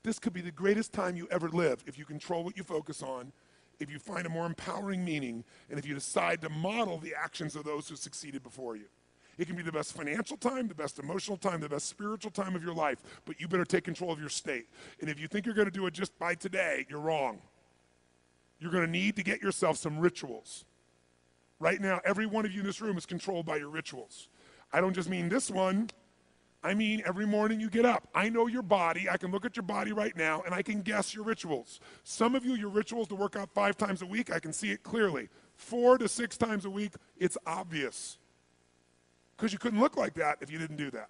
This could be the greatest time you ever live if you control what you focus on, if you find a more empowering meaning, and if you decide to model the actions of those who succeeded before you. It can be the best financial time, the best emotional time, the best spiritual time of your life, but you better take control of your state. And if you think you're going to do it just by today, you're wrong. You're going to need to get yourself some rituals. Right now, every one of you in this room is controlled by your rituals. I don't just mean this one. I mean every morning you get up. I know your body. I can look at your body right now, and I can guess your rituals. Some of you, your rituals to work out 5 times a week, I can see it clearly. 4 to 6 times a week, it's obvious. Because you couldn't look like that if you didn't do that.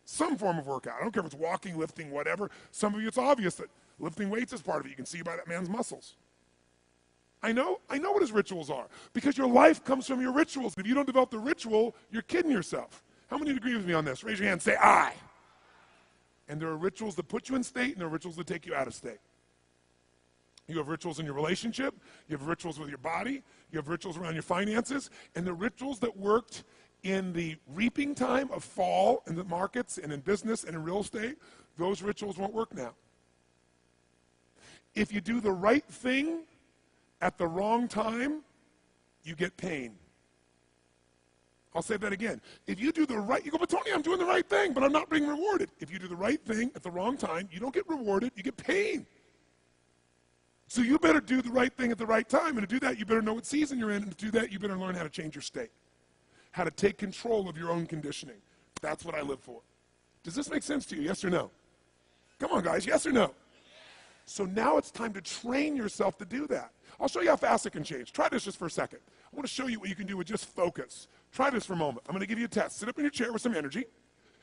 Some form of workout. I don't care if it's walking, lifting, whatever. Some of you, it's obvious that lifting weights is part of it. You can see by that man's muscles. I know what his rituals are. Because your life comes from your rituals. If you don't develop the ritual, you're kidding yourself. How many agree with me on this? Raise your hand, say I. And there are rituals that put you in state, and there are rituals that take you out of state. You have rituals in your relationship, you have rituals with your body, you have rituals around your finances, and the rituals that worked in the reaping time of fall in the markets and in business and in real estate, those rituals won't work now. If you do the right thing at the wrong time, you get pain. I'll say that again. If you do the right, you go, but Tony, I'm doing the right thing, but I'm not being rewarded. If you do the right thing at the wrong time, you don't get rewarded, you get pain. So you better do the right thing at the right time, and to do that, you better know what season you're in, and to do that, you better learn how to change your state, how to take control of your own conditioning. That's what I live for. Does this make sense to you, yes or no? Come on, guys, yes or no? So now it's time to train yourself to do that. I'll show you how fast it can change. Try this just for a second. I want to show you what you can do with just focus. Try this for a moment. I'm going to give you a test. Sit up in your chair with some energy.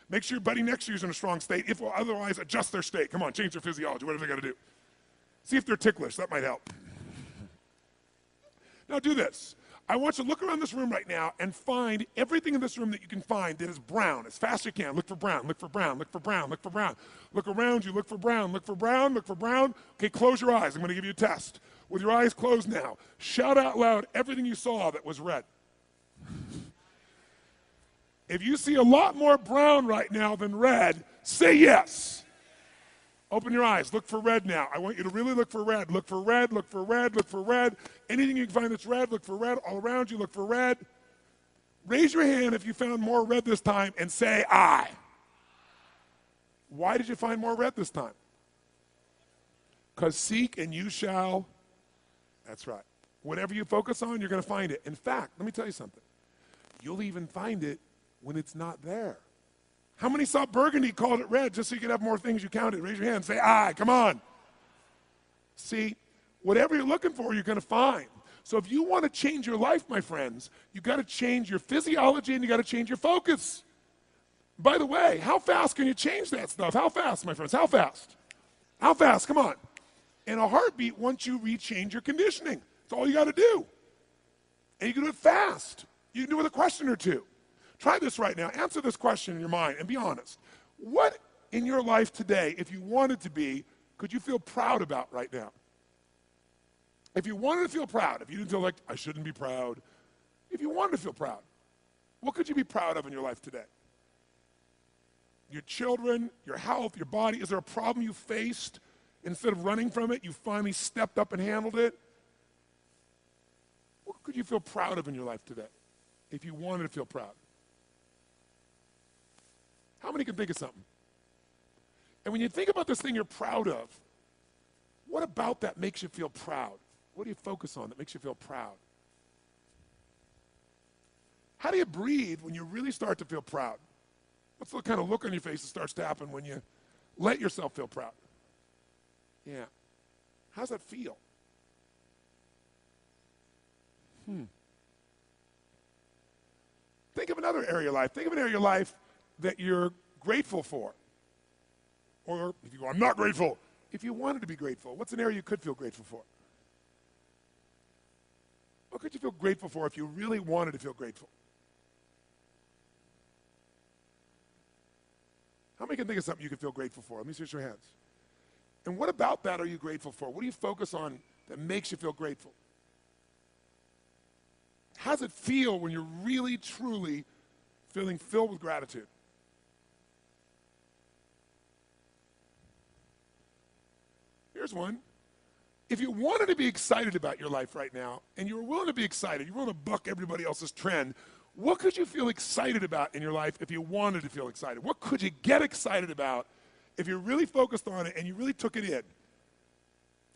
Make sure your buddy next to you is in a strong state. If otherwise, adjust their state. Come on, change their physiology, whatever they got to do. See if they're ticklish. That might help. Now do this. I want you to look around this room right now and find everything in this room that you can find that is brown. As fast as you can. Look for brown, look for brown, look for brown, look for brown. Look around you, look for brown, look for brown, look for brown. Okay, close your eyes. I'm going to give you a test. With your eyes closed now, shout out loud everything you saw that was red. If you see a lot more brown right now than red, say yes. Open your eyes. Look for red now. I want you to really look for red. Look for red, look for red, look for red. Anything you can find that's red, look for red. All around you, look for red. Raise your hand if you found more red this time and say I. Why did you find more red this time? Because seek and you shall. That's right. Whatever you focus on, you're going to find it. In fact, let me tell you something. You'll even find it when it's not there. How many saw burgundy, called it red, just so you could have more things you counted? Raise your hand. Say, I. Come on. See, whatever you're looking for, you're going to find. So if you want to change your life, my friends, you've got to change your physiology and you've got to change your focus. By the way, how fast can you change that stuff? How fast, my friends? How fast? How fast? Come on. In a heartbeat, once you rechange your conditioning. That's all you got to do. And you can do it fast. You can do it with a question or two. Try this right now. Answer this question in your mind and be honest. What in your life today, if you wanted to be, could you feel proud about right now? If you wanted to feel proud, if you didn't feel like, I shouldn't be proud, if you wanted to feel proud, what could you be proud of in your life today? Your children, your health, your body. Is there a problem you faced? Instead of running from it, you finally stepped up and handled it? What could you feel proud of in your life today if you wanted to feel proud? How many can think of something? And when you think about this thing you're proud of, what about that makes you feel proud? What do you focus on that makes you feel proud? How do you breathe when you really start to feel proud? What's the kind of look on your face that starts to happen when you let yourself feel proud? Yeah. How's that feel? Think of another area of life. Think of an area of your life that you're grateful for. Or if you go, I'm not grateful. If you wanted to be grateful, what's an area you could feel grateful for? What could you feel grateful for if you really wanted to feel grateful? How many can think of something you could feel grateful for? Let me see your hands. And what about that are you grateful for? What do you focus on that makes you feel grateful? How does it feel when you're really, truly feeling filled with gratitude? Here's one. If you wanted to be excited about your life right now, and you were willing to be excited, you're willing to buck everybody else's trend, what could you feel excited about in your life if you wanted to feel excited? What could you get excited about if you really focused on it and you really took it in?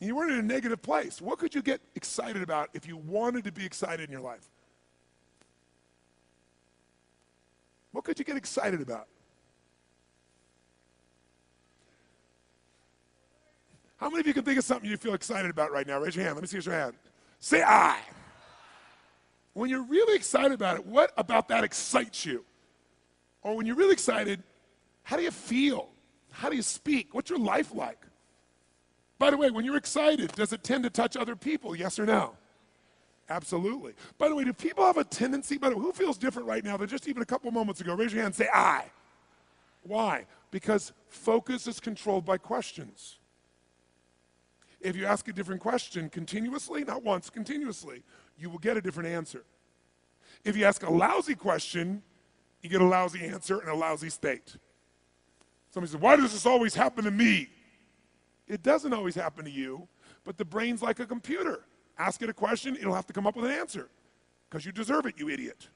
And you weren't in a negative place. What could you get excited about if you wanted to be excited in your life? What could you get excited about? How many of you can think of something you feel excited about right now? Raise your hand. Let me see your hand. Say I. When you're really excited about it, what about that excites you? Or when you're really excited, how do you feel? How do you speak? What's your life like? By the way, when you're excited, does it tend to touch other people? Yes or no? Absolutely. By the way, do people have a tendency, by the way, who feels different right now than just even a couple moments ago? Raise your hand and say I. Why? Because focus is controlled by questions. If you ask a different question continuously, not once, continuously, you will get a different answer. If you ask a lousy question, you get a lousy answer and a lousy state. Somebody says, why does this always happen to me? It doesn't always happen to you, but the brain's like a computer. Ask it a question, it'll have to come up with an answer because you deserve it, you idiot.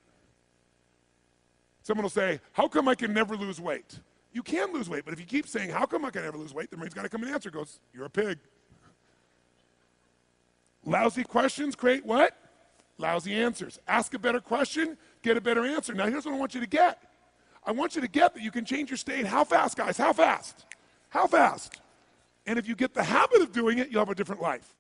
Someone will say, how come I can never lose weight? You can lose weight, but if you keep saying, how come I can never lose weight, the brain's got to come and answer. It goes, you're a pig. Lousy questions create what? Lousy answers. Ask a better question, get a better answer. Now here's what I want you to get. I want you to get that you can change your state. How fast, guys? How fast? How fast? And if you get the habit of doing it, you'll have a different life.